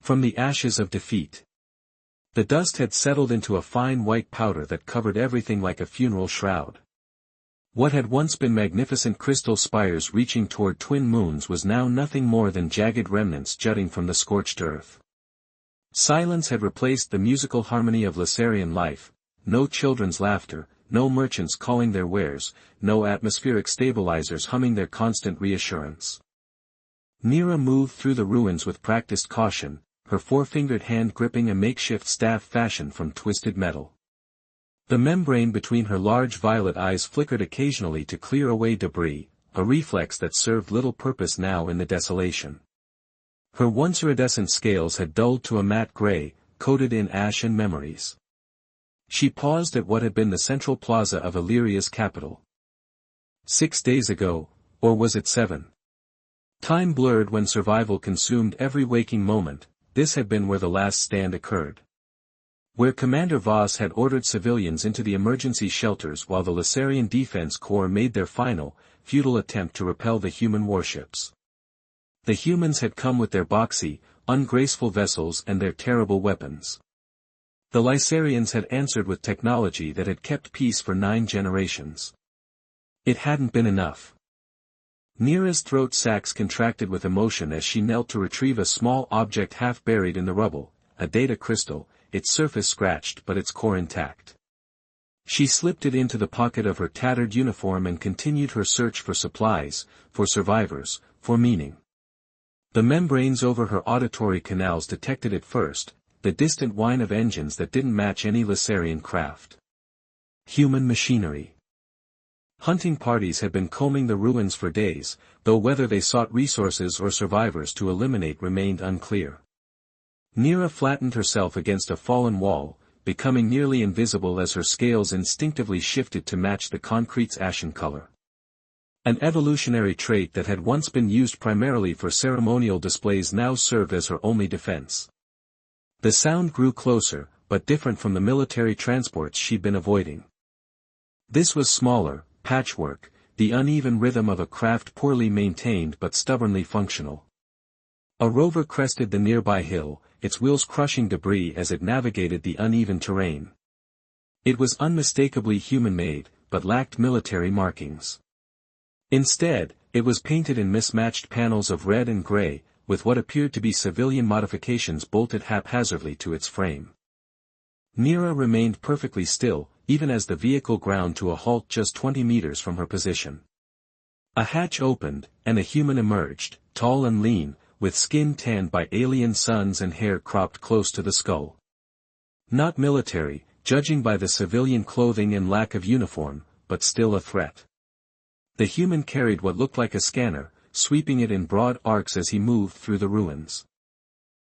From the ashes of defeat. The dust had settled into a fine white powder that covered everything like a funeral shroud. What had once been magnificent crystal spires reaching toward twin moons was now nothing more than jagged remnants jutting from the scorched earth. Silence had replaced the musical harmony of Lasarian life, no children's laughter, no merchants calling their wares, no atmospheric stabilizers humming their constant reassurance. Nira moved through the ruins with practiced caution, her four-fingered hand gripping a makeshift staff fashioned from twisted metal. The membrane between her large violet eyes flickered occasionally to clear away debris, a reflex that served little purpose now in the desolation. Her once iridescent scales had dulled to a matte gray, coated in ash and memories. She paused at what had been the central plaza of Illyria's capital. 6 days ago, or was it 7? Time blurred when survival consumed every waking moment. This had been where the last stand occurred. Where Commander Voss had ordered civilians into the emergency shelters while the Lasarian Defense Corps made their final, futile attempt to repel the human warships. The humans had come with their boxy, ungraceful vessels and their terrible weapons. The Lysarians had answered with technology that had kept peace for 9 generations. It hadn't been enough. Nira's throat sacs contracted with emotion as she knelt to retrieve a small object half buried in the rubble, a data crystal, its surface scratched but its core intact. She slipped it into the pocket of her tattered uniform and continued her search for supplies, for survivors, for meaning. The membranes over her auditory canals detected it first, the distant whine of engines that didn't match any Lasarian craft. Human machinery. Hunting parties had been combing the ruins for days, though whether they sought resources or survivors to eliminate remained unclear. Nira flattened herself against a fallen wall, becoming nearly invisible as her scales instinctively shifted to match the concrete's ashen color. An evolutionary trait that had once been used primarily for ceremonial displays now served as her only defense. The sound grew closer, but different from the military transports she'd been avoiding. This was smaller, patchwork, the uneven rhythm of a craft poorly maintained but stubbornly functional. A rover crested the nearby hill, its wheels crushing debris as it navigated the uneven terrain. It was unmistakably human-made, but lacked military markings. Instead, it was painted in mismatched panels of red and gray, with what appeared to be civilian modifications bolted haphazardly to its frame. Nira remained perfectly still, even as the vehicle ground to a halt just 20 meters from her position. A hatch opened, and a human emerged, tall and lean, with skin tanned by alien suns and hair cropped close to the skull. Not military, judging by the civilian clothing and lack of uniform, but still a threat. The human carried what looked like a scanner, sweeping it in broad arcs as he moved through the ruins.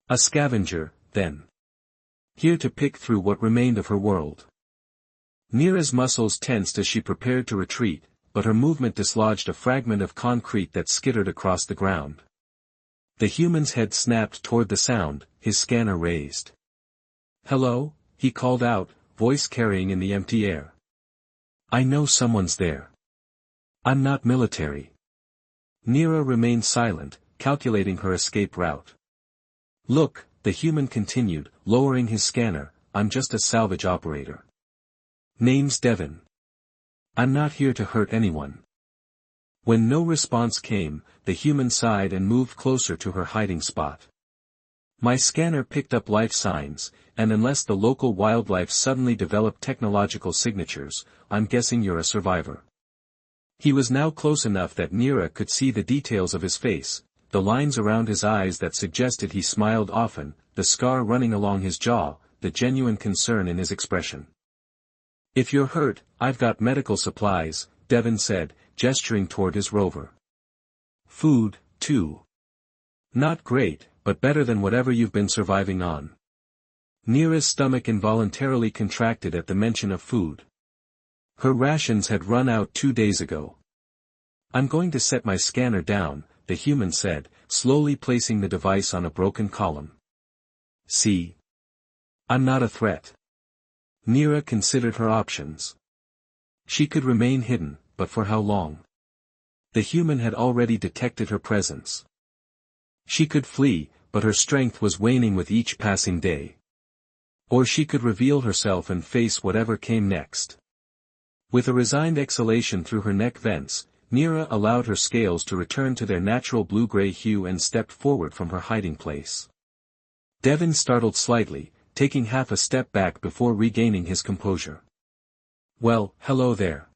A scavenger, then. Here to pick through what remained of her world. Nira's muscles tensed as she prepared to retreat, but her movement dislodged a fragment of concrete that skittered across the ground. The human's head snapped toward the sound, his scanner raised. "Hello?" he called out, voice carrying in the empty air. "I know someone's there. I'm not military." Nira remained silent, calculating her escape route. "Look," the human continued, lowering his scanner, "I'm just a salvage operator. Name's Devon. I'm not here to hurt anyone." When no response came, the human sighed and moved closer to her hiding spot. "My scanner picked up life signs, and unless the local wildlife suddenly developed technological signatures, I'm guessing you're a survivor." He was now close enough that Nira could see the details of his face, the lines around his eyes that suggested he smiled often, the scar running along his jaw, the genuine concern in his expression. "If you're hurt, I've got medical supplies," Devon said, gesturing toward his rover. "Food, too. Not great, but better than whatever you've been surviving on." Nira's stomach involuntarily contracted at the mention of food. Her rations had run out 2 days ago. "I'm going to set my scanner down," the human said, slowly placing the device on a broken column. "See? I'm not a threat." Nira considered her options. She could remain hidden, but for how long? The human had already detected her presence. She could flee, but her strength was waning with each passing day. Or she could reveal herself and face whatever came next. With a resigned exhalation through her neck vents, Neera allowed her scales to return to their natural blue-gray hue and stepped forward from her hiding place. Devin startled slightly, taking half a step back before regaining his composure. "Well, hello there."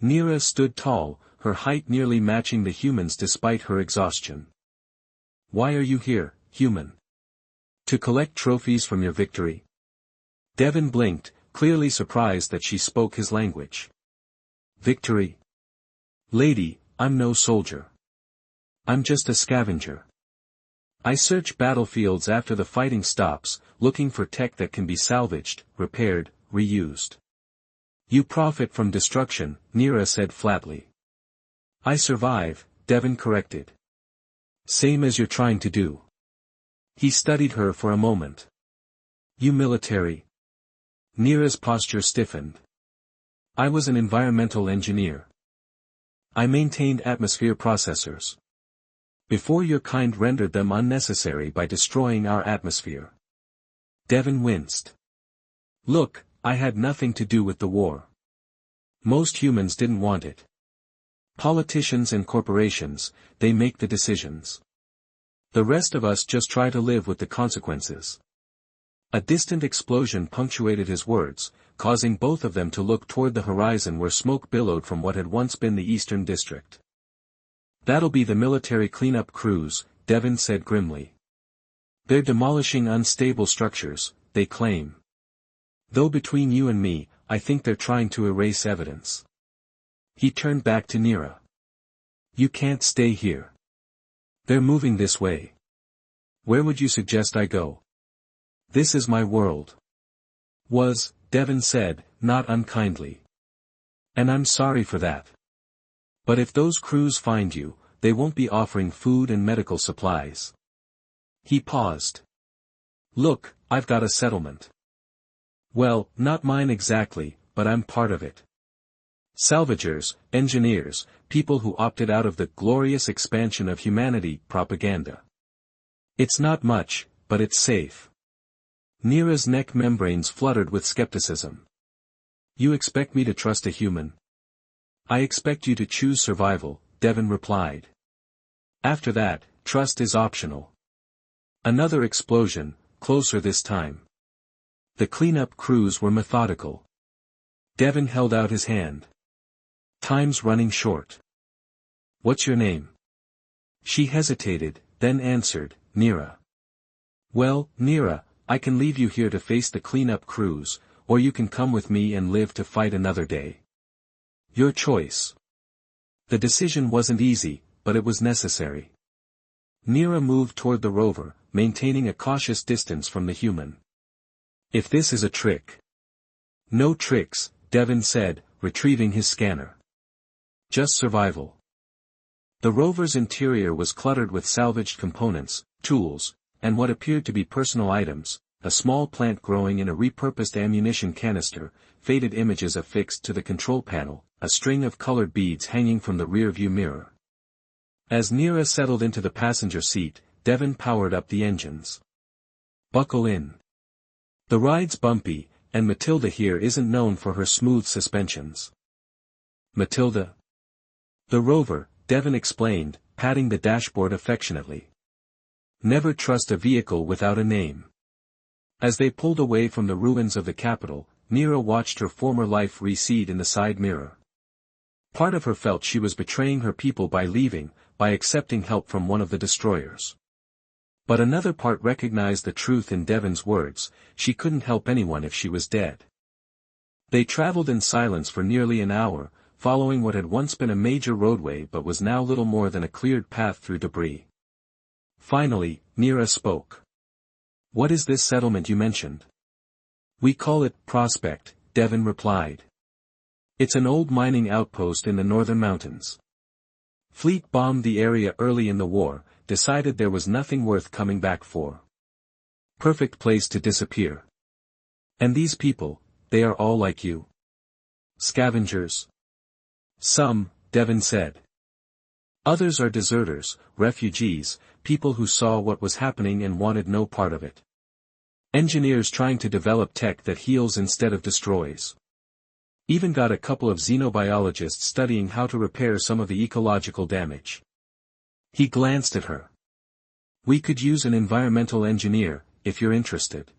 Neera stood tall, her height nearly matching the human's despite her exhaustion. "Why are you here, human? To collect trophies from your victory?" Devin blinked, clearly surprised that she spoke his language. "Victory? Lady, I'm no soldier. I'm just a scavenger. I search battlefields after the fighting stops, looking for tech that can be salvaged, repaired, reused." "You profit from destruction," Neera said flatly. "I survive," Devin corrected. "Same as you're trying to do." He studied her for a moment. "You military?" Neera's posture stiffened. "I was an environmental engineer. I maintained atmosphere processors. Before your kind rendered them unnecessary by destroying our atmosphere." Devin winced. "Look, I had nothing to do with the war. Most humans didn't want it. Politicians and corporations, they make the decisions. The rest of us just try to live with the consequences." A distant explosion punctuated his words, causing both of them to look toward the horizon where smoke billowed from what had once been the Eastern District. "That'll be the military cleanup crews," Devin said grimly. "They're demolishing unstable structures, they claim. Though between you and me, I think they're trying to erase evidence." He turned back to Neera. "You can't stay here. They're moving this way. Where would you suggest I go? This is my world." Devin said, not unkindly. "And I'm sorry for that. But if those crews find you, they won't be offering food and medical supplies." He paused. "Look, I've got a settlement. Well, not mine exactly, but I'm part of it. Salvagers, engineers, people who opted out of the glorious expansion of humanity propaganda. It's not much, but it's safe." Neera's neck membranes fluttered with skepticism. "You expect me to trust a human?" "I expect you to choose survival," Devin replied. "After that, trust is optional." Another explosion, closer this time. The cleanup crews were methodical. Devin held out his hand. "Time's running short. What's your name?" She hesitated, then answered, "Neera." "Well, Neera, I can leave you here to face the cleanup crews, or you can come with me and live to fight another day. Your choice." The decision wasn't easy, but it was necessary. Neera moved toward the rover, maintaining a cautious distance from the human. "If this is a trick." "No tricks," Devin said, retrieving his scanner. "Just survival." The rover's interior was cluttered with salvaged components, tools, and what appeared to be personal items, a small plant growing in a repurposed ammunition canister, faded images affixed to the control panel, a string of colored beads hanging from the rear-view mirror. As Neera settled into the passenger seat, Devin powered up the engines. "Buckle in. The ride's bumpy, and Matilda here isn't known for her smooth suspensions." "Matilda?" "The rover," Devin explained, patting the dashboard affectionately. "Never trust a vehicle without a name." As they pulled away from the ruins of the capital, Neera watched her former life recede in the side mirror. Part of her felt she was betraying her people by leaving, by accepting help from one of the destroyers. But another part recognized the truth in Devin's words, she couldn't help anyone if she was dead. They traveled in silence for nearly an hour, following what had once been a major roadway but was now little more than a cleared path through debris. Finally, Neera spoke. "What is this settlement you mentioned?" "We call it Prospect," Devin replied. "It's an old mining outpost in the northern mountains. Fleet bombed the area early in the war, decided there was nothing worth coming back for. Perfect place to disappear. And these people, they are all like you. Scavengers." "Some," Devin said. "Others are deserters, refugees, people who saw what was happening and wanted no part of it. Engineers trying to develop tech that heals instead of destroys. Even got a couple of xenobiologists studying how to repair some of the ecological damage. He glanced at her. We could use an environmental engineer, if you're interested.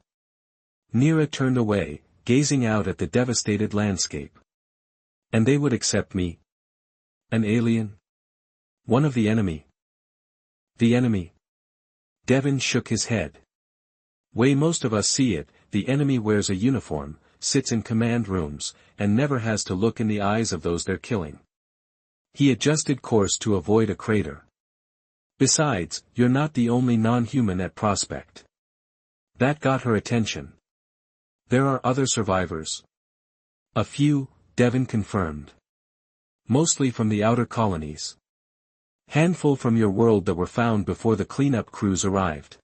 Neera turned away, gazing out at the devastated landscape. And they would accept me? An alien? One of the enemy? The enemy? Devin shook his head. Way most of us see it, the enemy wears a uniform, sits in command rooms, and never has to look in the eyes of those they're killing. He adjusted course to avoid a crater. Besides, you're not the only non-human at Prospect. That got her attention. There are other survivors. A few, Devin confirmed. Mostly from the outer colonies. Handful from your world that were found before the cleanup crews arrived.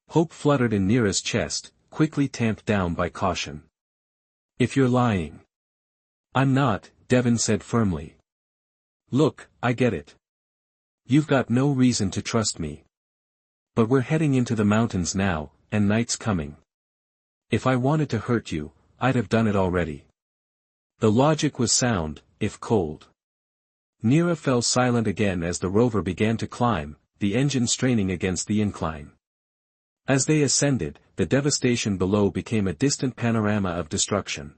Hope fluttered in Neera's chest, quickly tamped down by caution. If you're lying. I'm not, Devin said firmly. Look, I get it. You've got no reason to trust me. But we're heading into the mountains now, and night's coming. If I wanted to hurt you, I'd have done it already. The logic was sound, if cold. Neera fell silent again as the rover began to climb, the engine straining against the incline. As they ascended, the devastation below became a distant panorama of destruction.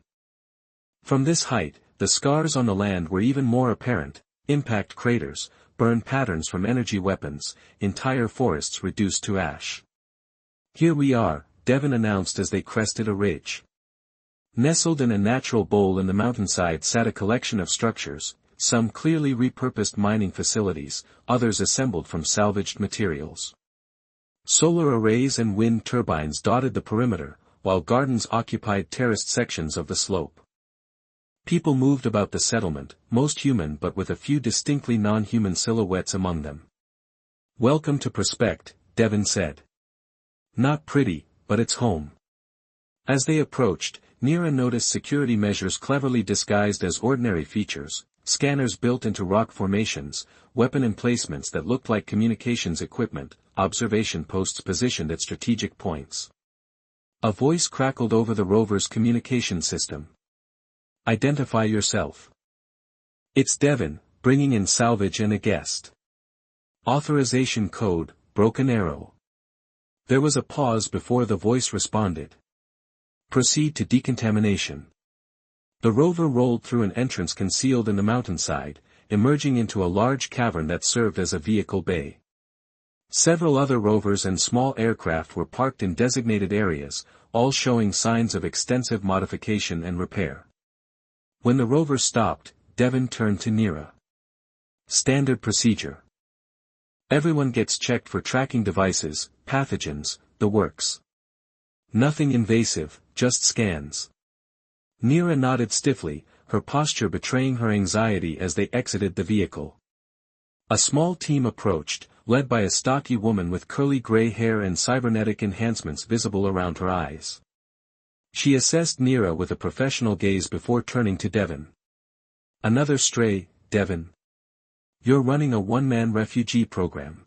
From this height, the scars on the land were even more apparent, impact craters, burn patterns from energy weapons, entire forests reduced to ash. Here we are, Devin announced as they crested a ridge. Nestled in a natural bowl in the mountainside sat a collection of structures, some clearly repurposed mining facilities, others assembled from salvaged materials. Solar arrays and wind turbines dotted the perimeter, while gardens occupied terraced sections of the slope. People moved about the settlement, most human but with a few distinctly non-human silhouettes among them. Welcome to Prospect, Devin said. Not pretty, but it's home. As they approached, Neera noticed security measures cleverly disguised as ordinary features, scanners built into rock formations, weapon emplacements that looked like communications equipment, observation posts positioned at strategic points. A voice crackled over the rover's communication system. Identify yourself. It's Devin, bringing in salvage and a guest. Authorization code, Broken Arrow. There was a pause before the voice responded. Proceed to decontamination. The rover rolled through an entrance concealed in the mountainside, emerging into a large cavern that served as a vehicle bay. Several other rovers and small aircraft were parked in designated areas, all showing signs of extensive modification and repair. When the rover stopped, Devin turned to Neera. Standard procedure. Everyone gets checked for tracking devices, pathogens, the works. Nothing invasive, just scans. Neera nodded stiffly, her posture betraying her anxiety as they exited the vehicle. A small team approached, led by a stocky woman with curly gray hair and cybernetic enhancements visible around her eyes. She assessed Neera with a professional gaze before turning to Devin. Another stray, Devin. You're running a one-man refugee program.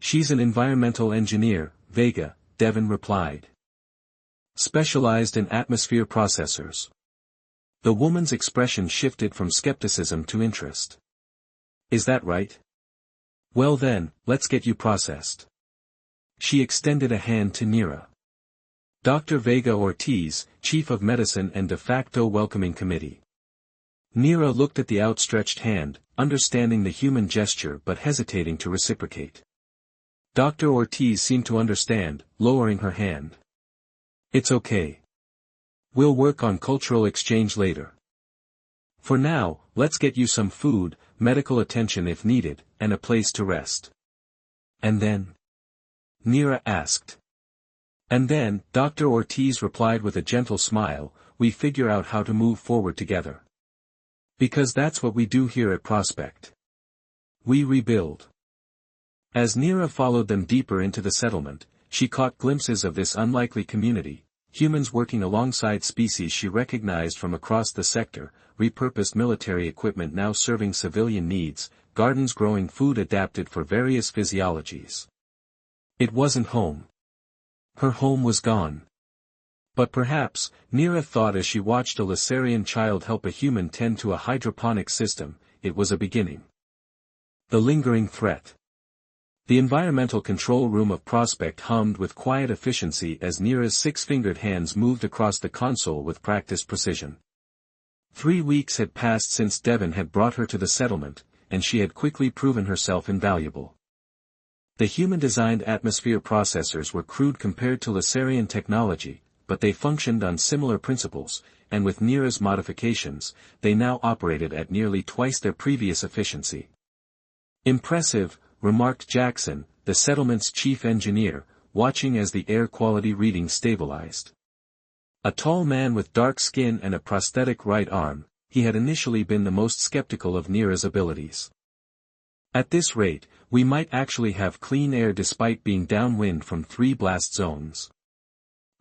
She's an environmental engineer, Vega, Devin replied. Specialized in atmosphere processors. The woman's expression shifted from skepticism to interest. Is that right? Well then, let's get you processed. She extended a hand to Neera. Dr. Vega Ortiz, Chief of Medicine and de facto Welcoming Committee. Neera looked at the outstretched hand, understanding the human gesture but hesitating to reciprocate. Dr. Ortiz seemed to understand, lowering her hand. It's okay. We'll work on cultural exchange later. For now, let's get you some food, medical attention if needed, and a place to rest. And then? Neera asked. And then, Dr. Ortiz replied with a gentle smile, we figure out how to move forward together. Because that's what we do here at Prospect. We rebuild. As Neera followed them deeper into the settlement, she caught glimpses of this unlikely community, humans working alongside species she recognized from across the sector, repurposed military equipment now serving civilian needs, gardens growing food adapted for various physiologies. It wasn't home. Her home was gone. But perhaps, Nira thought as she watched a Lasarian child help a human tend to a hydroponic system, it was a beginning. The lingering threat. The environmental control room of Prospect hummed with quiet efficiency as Nira's six-fingered hands moved across the console with practiced precision. 3 weeks had passed since Devon had brought her to the settlement, and she had quickly proven herself invaluable. The human-designed atmosphere processors were crude compared to Lasarian technology, but they functioned on similar principles, and with Nira's modifications, they now operated at nearly twice their previous efficiency. Impressive, remarked Jackson, the settlement's chief engineer, watching as the air quality reading stabilized. A tall man with dark skin and a prosthetic right arm, he had initially been the most skeptical of Nira's abilities. At this rate, we might actually have clean air despite being downwind from 3 blast zones.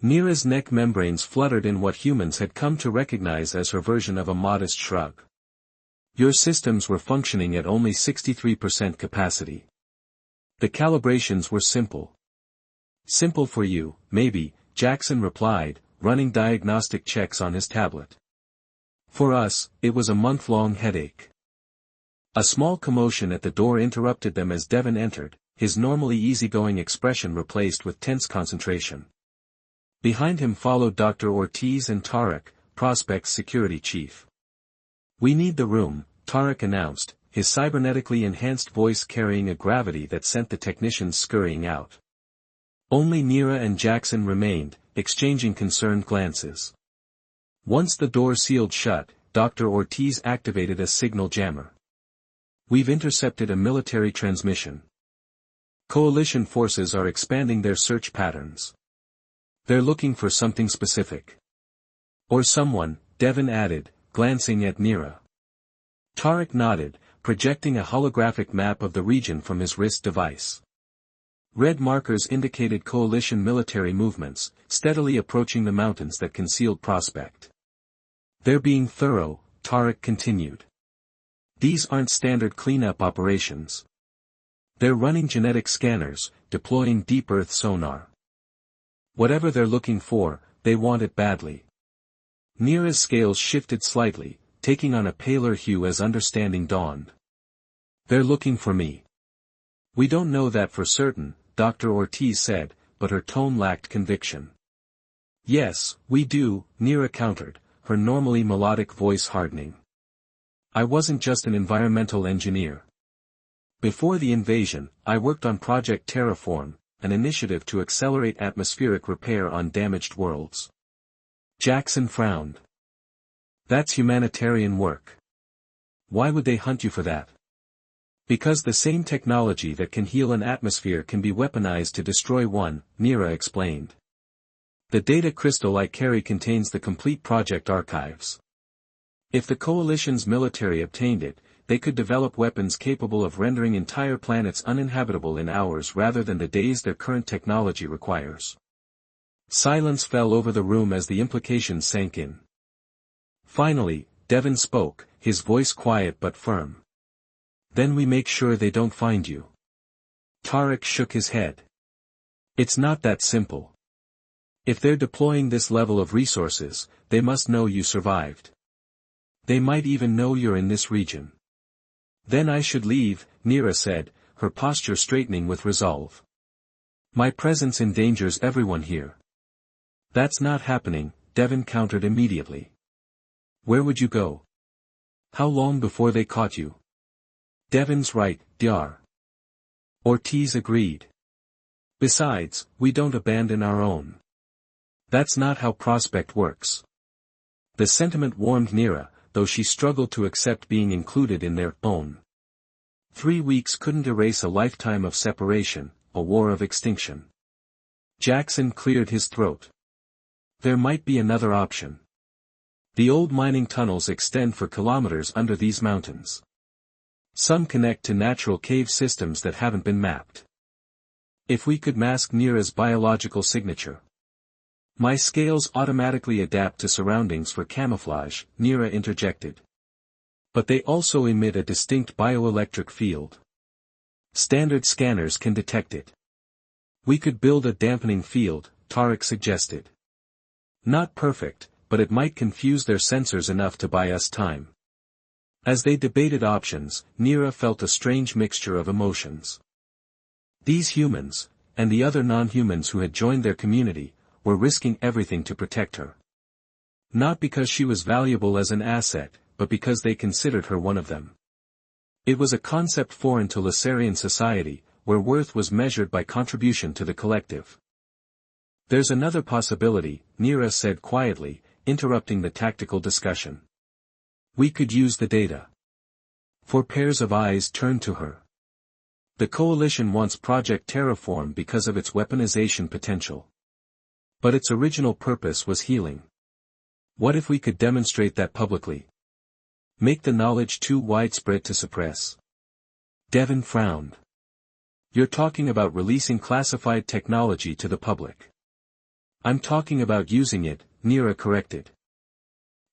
Nira's neck membranes fluttered in what humans had come to recognize as her version of a modest shrug. Your systems were functioning at only 63% capacity. The calibrations were simple. Simple for you, maybe, Jackson replied, running diagnostic checks on his tablet. For us, it was a month-long headache. A small commotion at the door interrupted them as Devon entered, his normally easygoing expression replaced with tense concentration. Behind him followed Dr. Ortiz and Tarek, Prospect's security chief. We need the room, Tarek announced, his cybernetically enhanced voice carrying a gravity that sent the technicians scurrying out. Only Nira and Jackson remained, exchanging concerned glances. Once the door sealed shut, Dr. Ortiz activated a signal jammer. We've intercepted a military transmission. Coalition forces are expanding their search patterns. They're looking for something specific. Or someone, Devon added, glancing at Nira. Tarek nodded, projecting a holographic map of the region from his wrist device. Red markers indicated coalition military movements, steadily approaching the mountains that concealed Prospect. They're being thorough, Tarek continued. These aren't standard cleanup operations. They're running genetic scanners, deploying deep earth sonar. Whatever they're looking for, they want it badly. Nira's scales shifted slightly, taking on a paler hue as understanding dawned. They're looking for me. We don't know that for certain, Dr. Ortiz said, but her tone lacked conviction. Yes, we do, Nira countered, her normally melodic voice hardening. I wasn't just an environmental engineer. Before the invasion, I worked on Project Terraform, an initiative to accelerate atmospheric repair on damaged worlds. Jackson frowned. That's humanitarian work. Why would they hunt you for that? Because the same technology that can heal an atmosphere can be weaponized to destroy one, Nira explained. The data crystal I carry contains the complete project archives. If the Coalition's military obtained it, they could develop weapons capable of rendering entire planets uninhabitable in hours rather than the days their current technology requires. Silence fell over the room as the implications sank in. Finally, Devon spoke, his voice quiet but firm. Then we make sure they don't find you. Tarek shook his head. It's not that simple. If they're deploying this level of resources, they must know you survived. They might even know you're in this region. Then I should leave, Nira said, her posture straightening with resolve. My presence endangers everyone here. That's not happening, Devon countered immediately. Where would you go? How long before they caught you? Devon's right, Dr. Ortiz agreed. Besides, we don't abandon our own. That's not how Prospect works. The sentiment warmed Nira, though she struggled to accept being included in their own. 3 weeks couldn't erase a lifetime of separation, a war of extinction. Jackson cleared his throat. There might be another option. The old mining tunnels extend for kilometers under these mountains. Some connect to natural cave systems that haven't been mapped. If we could mask Nira's biological signature. My scales automatically adapt to surroundings for camouflage, Nira interjected. But they also emit a distinct bioelectric field. Standard scanners can detect it. We could build a dampening field, Tarek suggested. Not perfect, but it might confuse their sensors enough to buy us time. As they debated options, Neera felt a strange mixture of emotions. These humans, and the other non-humans who had joined their community, were risking everything to protect her. Not because she was valuable as an asset, but because they considered her one of them. It was a concept foreign to Lasarian society, where worth was measured by contribution to the collective. There's another possibility, Neera said quietly, interrupting the tactical discussion. We could use the data. 4 pairs of eyes turned to her. The Coalition wants Project Terraform because of its weaponization potential. But its original purpose was healing. What if we could demonstrate that publicly? Make the knowledge too widespread to suppress. Devon frowned. You're talking about releasing classified technology to the public. I'm talking about using it, Neera corrected.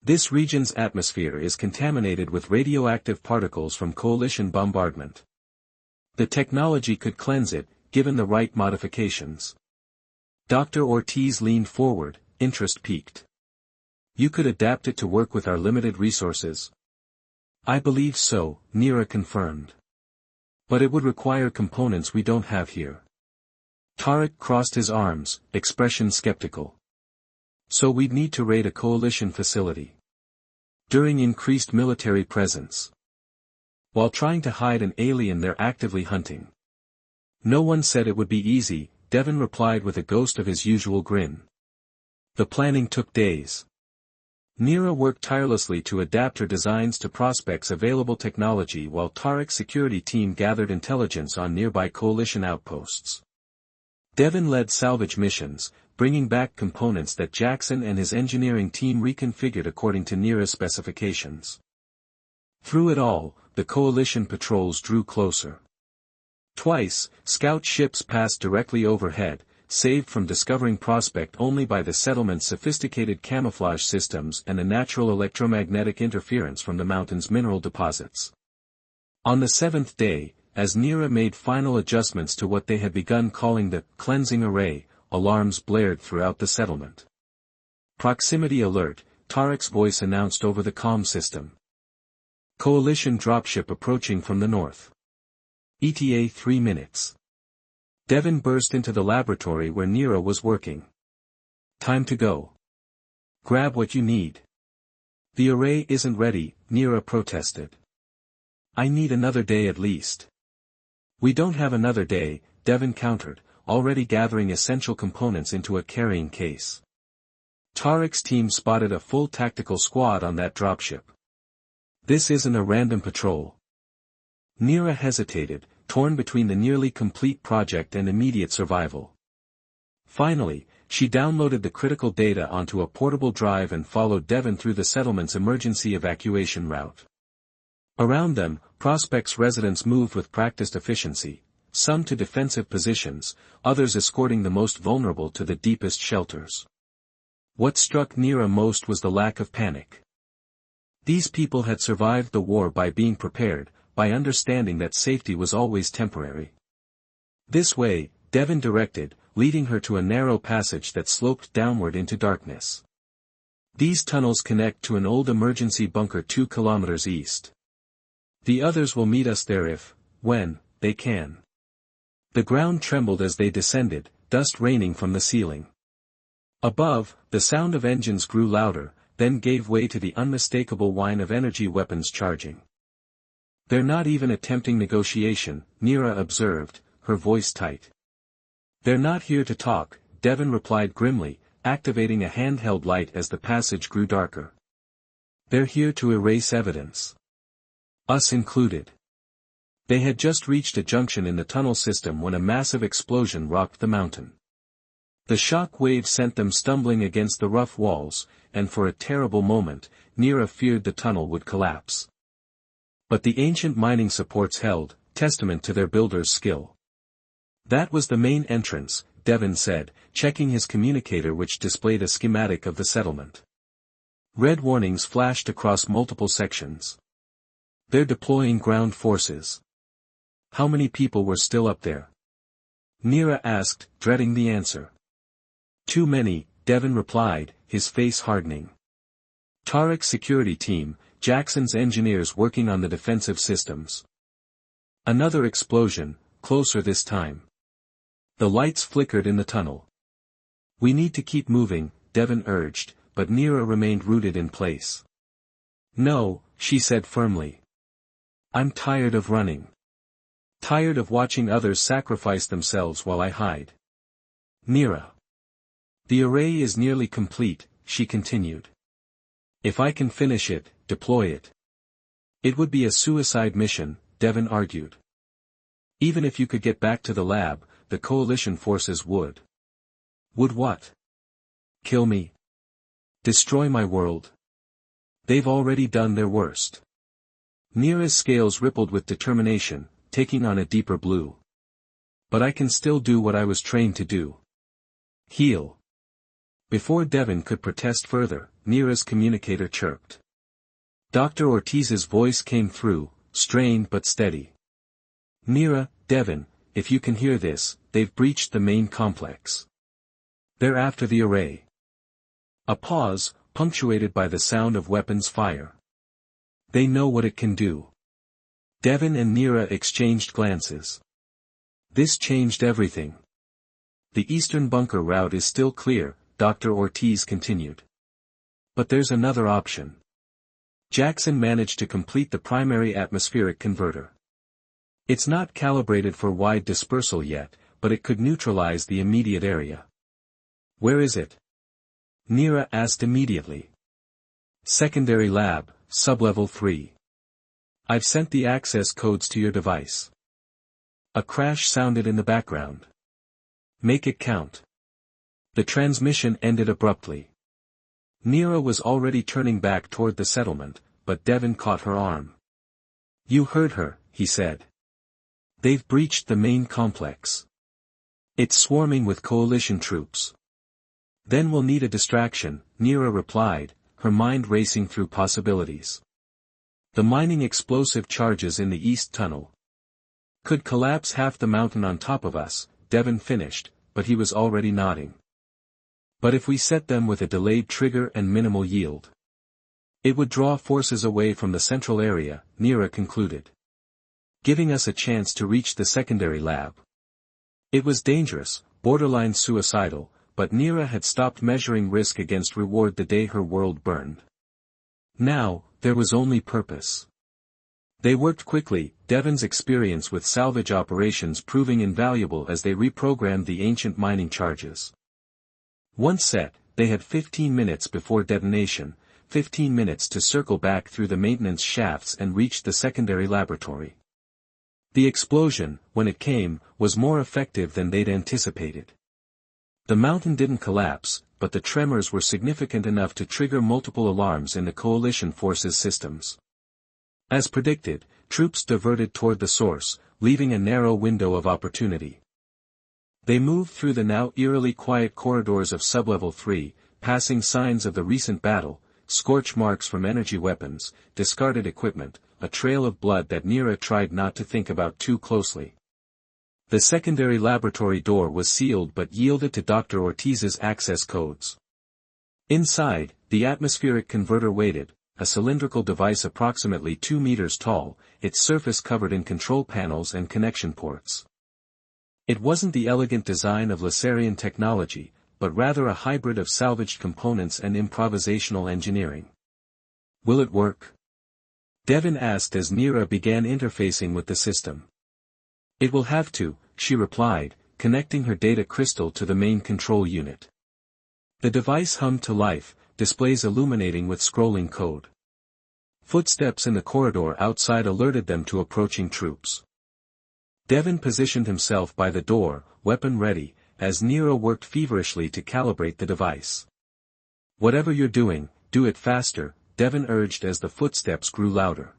This region's atmosphere is contaminated with radioactive particles from Coalition bombardment. The technology could cleanse it, given the right modifications. Dr. Ortiz leaned forward, interest piqued. You could adapt it to work with our limited resources? I believe so, Neera confirmed. But it would require components we don't have here. Tarek crossed his arms, expression skeptical. So we'd need to raid a Coalition facility. During increased military presence. While trying to hide an alien they're actively hunting. No one said it would be easy, Devon replied with a ghost of his usual grin. The planning took days. Neera worked tirelessly to adapt her designs to Prospect's available technology while Tarek's security team gathered intelligence on nearby Coalition outposts. Devon led salvage missions, bringing back components that Jackson and his engineering team reconfigured according to Neera's specifications. Through it all, the Coalition patrols drew closer. Twice, scout ships passed directly overhead, saved from discovering Prospect only by the settlement's sophisticated camouflage systems and the natural electromagnetic interference from the mountain's mineral deposits. On the 7th day, as Neera made final adjustments to what they had begun calling the cleansing array, alarms blared throughout the settlement. Proximity alert, Tarek's voice announced over the comm system. Coalition dropship approaching from the north. ETA 3 minutes. Devon burst into the laboratory where Neera was working. Time to go. Grab what you need. The array isn't ready, Neera protested. I need another day at least. We don't have another day, Devon countered, already gathering essential components into a carrying case. Tarek's team spotted a full tactical squad on that dropship. This isn't a random patrol. Neera hesitated, torn between the nearly complete project and immediate survival. Finally, she downloaded the critical data onto a portable drive and followed Devon through the settlement's emergency evacuation route. Around them, Prospect's residents moved with practiced efficiency, some to defensive positions, others escorting the most vulnerable to the deepest shelters. What struck Neera most was the lack of panic. These people had survived the war by being prepared, by understanding that safety was always temporary. This way, Devon directed, leading her to a narrow passage that sloped downward into darkness. These tunnels connect to an old emergency bunker 2 kilometers east. The others will meet us there if, when, they can. The ground trembled as they descended, dust raining from the ceiling. Above, the sound of engines grew louder, then gave way to the unmistakable whine of energy weapons charging. They're not even attempting negotiation, Neera observed, her voice tight. They're not here to talk, Devon replied grimly, activating a handheld light as the passage grew darker. They're here to erase evidence. Us included. They had just reached a junction in the tunnel system when a massive explosion rocked the mountain. The shock wave sent them stumbling against the rough walls, and for a terrible moment, Neera feared the tunnel would collapse. But the ancient mining supports held, testament to their builders' skill. That was the main entrance, Devon said, checking his communicator which displayed a schematic of the settlement. Red warnings flashed across multiple sections. They're deploying ground forces. How many people were still up there? Neera asked, dreading the answer. Too many, Devon replied, his face hardening. Tarek's security team, Jackson's engineers working on the defensive systems. Another explosion, closer this time. The lights flickered in the tunnel. We need to keep moving, Devon urged, but Neera remained rooted in place. No, she said firmly. I'm tired of running. Tired of watching others sacrifice themselves while I hide. Neera. The array is nearly complete, she continued. If I can finish it, deploy it. It would be a suicide mission, Devon argued. Even if you could get back to the lab, the coalition forces would. Would what? Kill me? Destroy my world? They've already done their worst. Neera's scales rippled with determination, taking on a deeper blue. But I can still do what I was trained to do. Heal. Before Devon could protest further, Neera's communicator chirped. Dr. Ortiz's voice came through, strained but steady. Neera, Devon, if you can hear this, they've breached the main complex. They're after the array. A pause, punctuated by the sound of weapons fire. They know what it can do. Devon and Neera exchanged glances. This changed everything. The eastern bunker route is still clear, Dr. Ortiz continued. But there's another option. Jackson managed to complete the primary atmospheric converter. It's not calibrated for wide dispersal yet, but it could neutralize the immediate area. Where is it? Neera asked immediately. Secondary lab, sublevel 3. I've sent the access codes to your device. A crash sounded in the background. Make it count. The transmission ended abruptly. Neera was already turning back toward the settlement, but Devon caught her arm. You heard her, he said. They've breached the main complex. It's swarming with coalition troops. Then we'll need a distraction, Neera replied, her mind racing through possibilities. The mining explosive charges in the east tunnel could collapse half the mountain on top of us, Devon finished, but he was already nodding. But if we set them with a delayed trigger and minimal yield, it would draw forces away from the central area, Neera concluded, giving us a chance to reach the secondary lab. It was dangerous, borderline suicidal, but Neera had stopped measuring risk against reward the day her world burned. Now, there was only purpose. They worked quickly, Devon's experience with salvage operations proving invaluable as they reprogrammed the ancient mining charges. Once set, they had 15 minutes before detonation, 15 minutes to circle back through the maintenance shafts and reach the secondary laboratory. The explosion, when it came, was more effective than they'd anticipated. The mountain didn't collapse, but the tremors were significant enough to trigger multiple alarms in the coalition forces' systems. As predicted, troops diverted toward the source, leaving a narrow window of opportunity. They moved through the now eerily quiet corridors of sublevel 3, passing signs of the recent battle, scorch marks from energy weapons, discarded equipment, a trail of blood that Neera tried not to think about too closely. The secondary laboratory door was sealed but yielded to Dr. Ortiz's access codes. Inside, the atmospheric converter waited, a cylindrical device approximately 2 meters tall, its surface covered in control panels and connection ports. It wasn't the elegant design of Lasarian technology, but rather a hybrid of salvaged components and improvisational engineering. Will it work? Devon asked as Neera began interfacing with the system. It will have to, she replied, connecting her data crystal to the main control unit. The device hummed to life, displays illuminating with scrolling code. Footsteps in the corridor outside alerted them to approaching troops. Devon positioned himself by the door, weapon ready, as Neera worked feverishly to calibrate the device. Whatever you're doing, do it faster, Devon urged as the footsteps grew louder.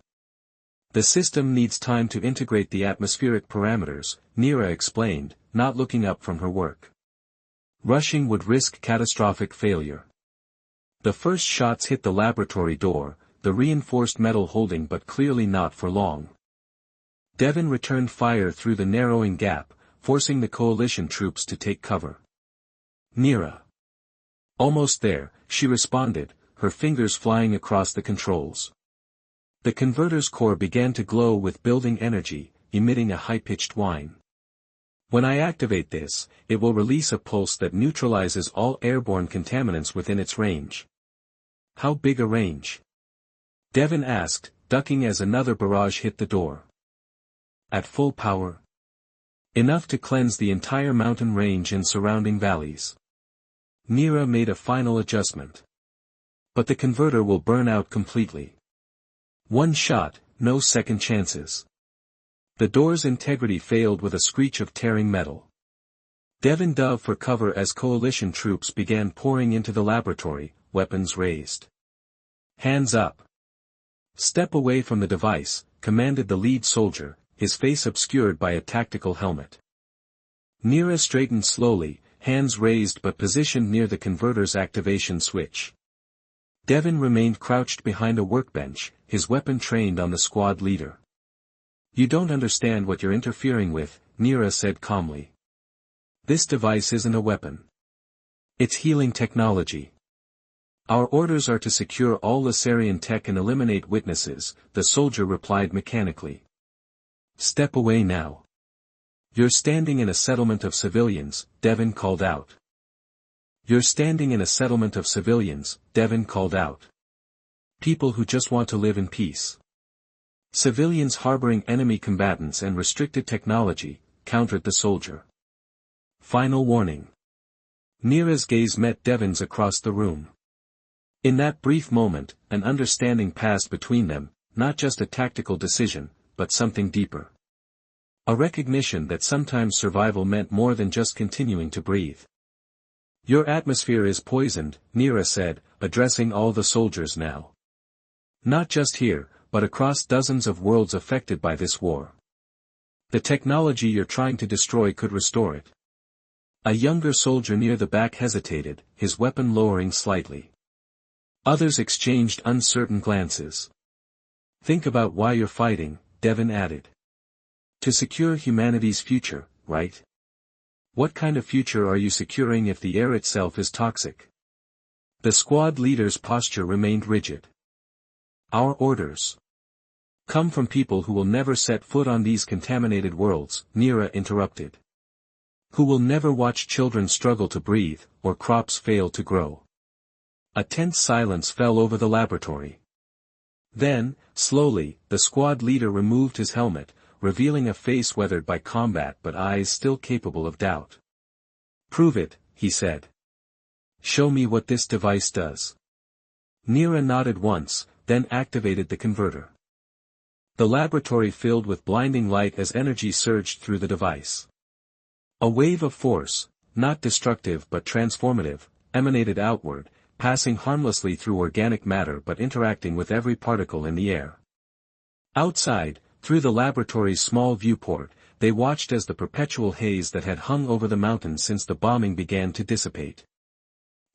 The system needs time to integrate the atmospheric parameters, Neera explained, not looking up from her work. Rushing would risk catastrophic failure. The first shots hit the laboratory door, the reinforced metal holding but clearly not for long. Devon returned fire through the narrowing gap, forcing the coalition troops to take cover. Neera. Almost there, she responded, her fingers flying across the controls. The converter's core began to glow with building energy, emitting a high-pitched whine. When I activate this, it will release a pulse that neutralizes all airborne contaminants within its range. How big a range? Devon asked, ducking as another barrage hit the door. At full power? Enough to cleanse the entire mountain range and surrounding valleys. Neera made a final adjustment. But the converter will burn out completely. One shot, no second chances. The door's integrity failed with a screech of tearing metal. Devon dove for cover as coalition troops began pouring into the laboratory, weapons raised. Hands up. Step away from the device, commanded the lead soldier, his face obscured by a tactical helmet. Neera straightened slowly, hands raised but positioned near the converter's activation switch. Devon remained crouched behind a workbench, his weapon trained on the squad leader. You don't understand what you're interfering with, Neera said calmly. This device isn't a weapon. It's healing technology. Our orders are to secure all Lasarian tech and eliminate witnesses, the soldier replied mechanically. Step away now. You're standing in a settlement of civilians, Devon called out. You're standing in a settlement of civilians, Devon called out. People who just want to live in peace. Civilians harboring enemy combatants and restricted technology, countered the soldier. Final warning. Neera's gaze met Devon's across the room. In that brief moment, an understanding passed between them, not just a tactical decision, but something deeper. A recognition that sometimes survival meant more than just continuing to breathe. Your atmosphere is poisoned, Neera said, addressing all the soldiers now. Not just here, but across dozens of worlds affected by this war. The technology you're trying to destroy could restore it. A younger soldier near the back hesitated, his weapon lowering slightly. Others exchanged uncertain glances. Think about why you're fighting, Devon added. To secure humanity's future, right? What kind of future are you securing if the air itself is toxic? The squad leader's posture remained rigid. Our orders come from people who will never set foot on these contaminated worlds, Neera interrupted. Who will never watch children struggle to breathe, or crops fail to grow. A tense silence fell over the laboratory. Then, slowly, the squad leader removed his helmet, revealing a face weathered by combat but eyes still capable of doubt. Prove it, he said. Show me what this device does. Neera nodded once, then activated the converter. The laboratory filled with blinding light as energy surged through the device. A wave of force, not destructive but transformative, emanated outward, passing harmlessly through organic matter but interacting with every particle in the air. Outside, through the laboratory's small viewport, they watched as the perpetual haze that had hung over the mountain since the bombing began to dissipate.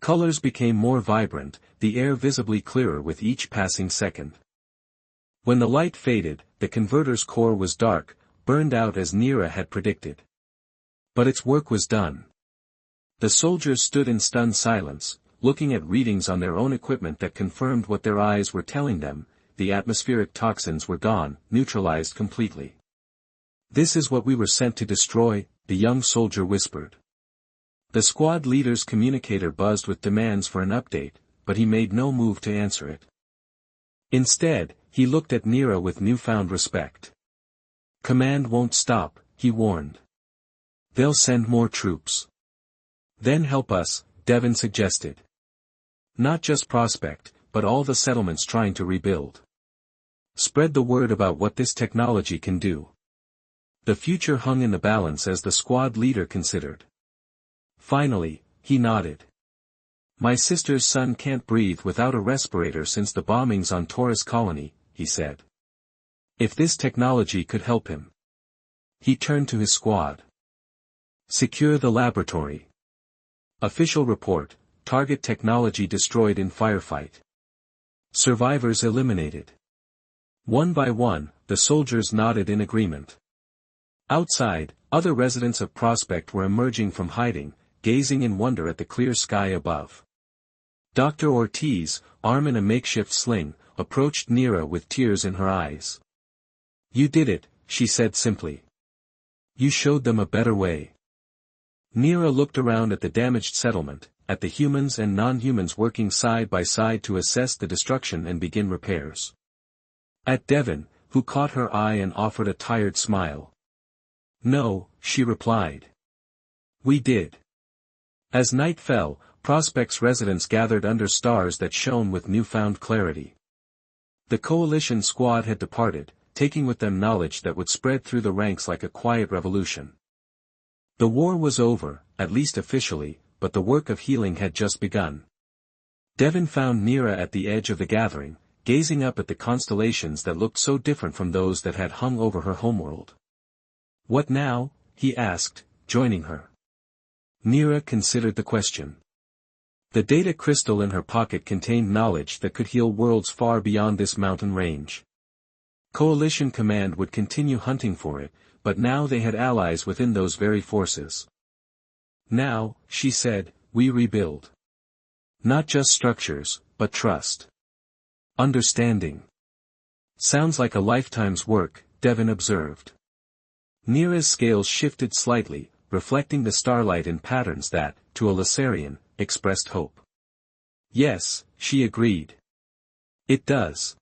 Colors became more vibrant, the air visibly clearer with each passing second. When the light faded, the converter's core was dark, burned out as Neera had predicted. But its work was done. The soldiers stood in stunned silence, looking at readings on their own equipment that confirmed what their eyes were telling them. The atmospheric toxins were gone, neutralized completely. This is what we were sent to destroy, the young soldier whispered. The squad leader's communicator buzzed with demands for an update, but he made no move to answer it. Instead, he looked at Neera with newfound respect. Command won't stop, he warned. They'll send more troops. Then help us, Devon suggested. Not just Prospect, but all the settlements trying to rebuild. Spread the word about what this technology can do. The future hung in the balance as the squad leader considered. Finally, he nodded. My sister's son can't breathe without a respirator since the bombings on Taurus Colony, he said. If this technology could help him. He turned to his squad. Secure the laboratory. Official report, target technology destroyed in firefight. Survivors eliminated. One by one, the soldiers nodded in agreement. Outside, other residents of Prospect were emerging from hiding, gazing in wonder at the clear sky above. Dr. Ortiz, arm in a makeshift sling, approached Nira with tears in her eyes. "You did it," she said simply. "You showed them a better way." Nira looked around at the damaged settlement, at the humans and non-humans working side by side to assess the destruction and begin repairs. At Devon, who caught her eye and offered a tired smile. "No," she replied. "We did." As night fell, Prospect's residents gathered under stars that shone with newfound clarity. The coalition squad had departed, taking with them knowledge that would spread through the ranks like a quiet revolution. The war was over, at least officially, but the work of healing had just begun. Devon found Nira at the edge of the gathering, gazing up at the constellations that looked so different from those that had hung over her homeworld. "What now?" he asked, joining her. Nira considered the question. The data crystal in her pocket contained knowledge that could heal worlds far beyond this mountain range. Coalition Command would continue hunting for it, but now they had allies within those very forces. "Now," she said, "we rebuild. Not just structures, but trust. Understanding." "Sounds like a lifetime's work," Devon observed. Nira's scales shifted slightly, reflecting the starlight in patterns that, to a Lasarian, expressed hope. "Yes," she agreed. "It does.